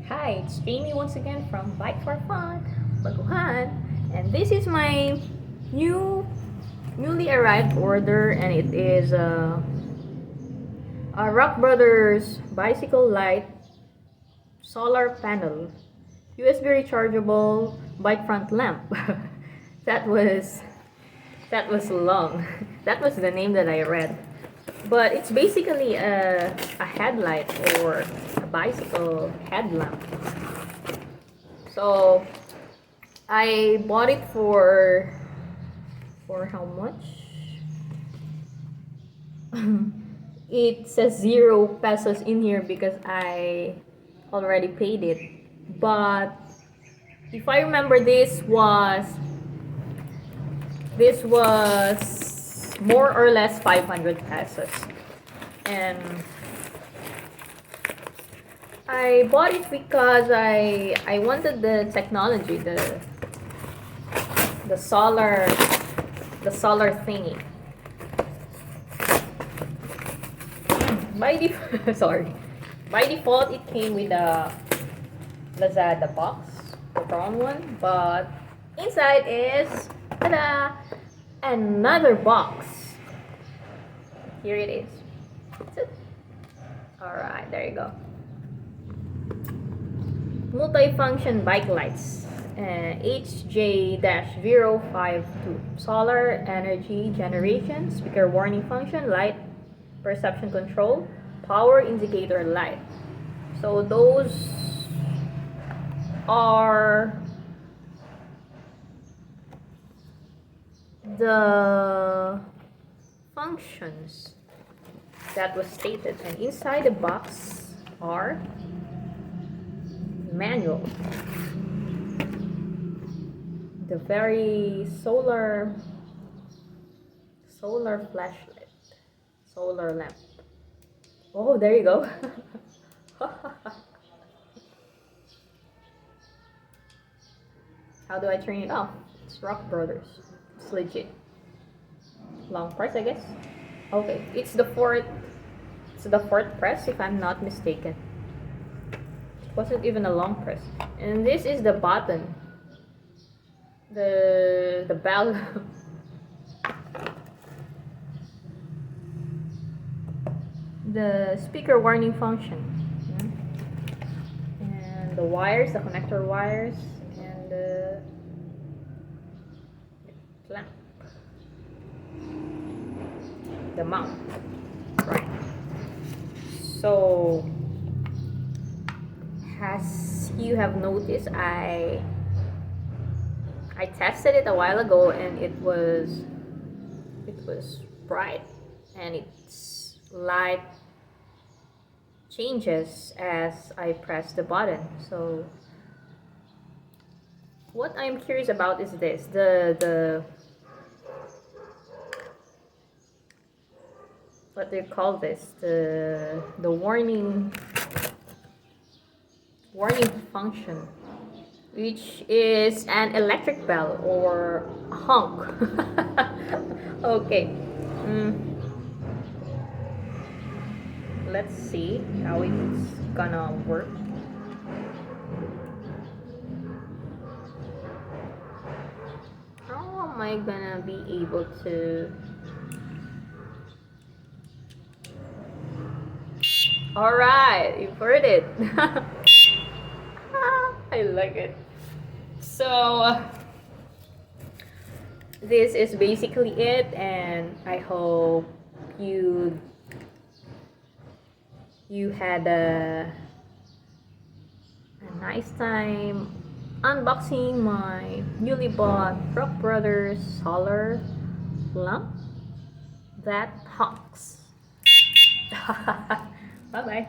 Hi, it's Jamie once again from Bike for Fun, Baguhan, and this is my newly arrived order, and it is a RockBros bicycle light solar panel, USB rechargeable bike front lamp. that was that was long. That was the name that I read. But it's basically a headlight or a bicycle headlamp. So I bought it for how much? It says 0 pesos in here because I already paid it. But if I remember, this was more or less 500 pesos, and I bought it because I wanted the technology, the solar thingy. By default it came with a Lazada box, the brown one, but inside is, ta-da, another box. Here it is. That's it. Alright, there you go. Multi-function bike lights, HJ-052, solar energy generation, speaker warning function, light perception control, power indicator light. So those are the functions that was stated, and inside the box are manual, the very solar flashlight, solar lamp. Oh, there you go. How do I turn it off? It's RockBros. It's legit. Long press, I guess. Okay, it's the fourth press, if I'm not mistaken. It wasn't even a long press. And this is the button. The bell. The speaker warning function. And the wires, the connector wires, and the clamp. The mount. Right. So, as you have noticed, I tested it a while ago, and it was bright, and its light changes as I press the button. So what I'm curious about is this, the what do you call this, the warning function, which is an electric bell or a honk. Okay. Let's see how it's gonna work. How am I gonna be able to... Alright, you've heard it. I like it. So this is basically it, and I hope you had a nice time unboxing my newly bought RockBros solar lamp that honks. Bye bye.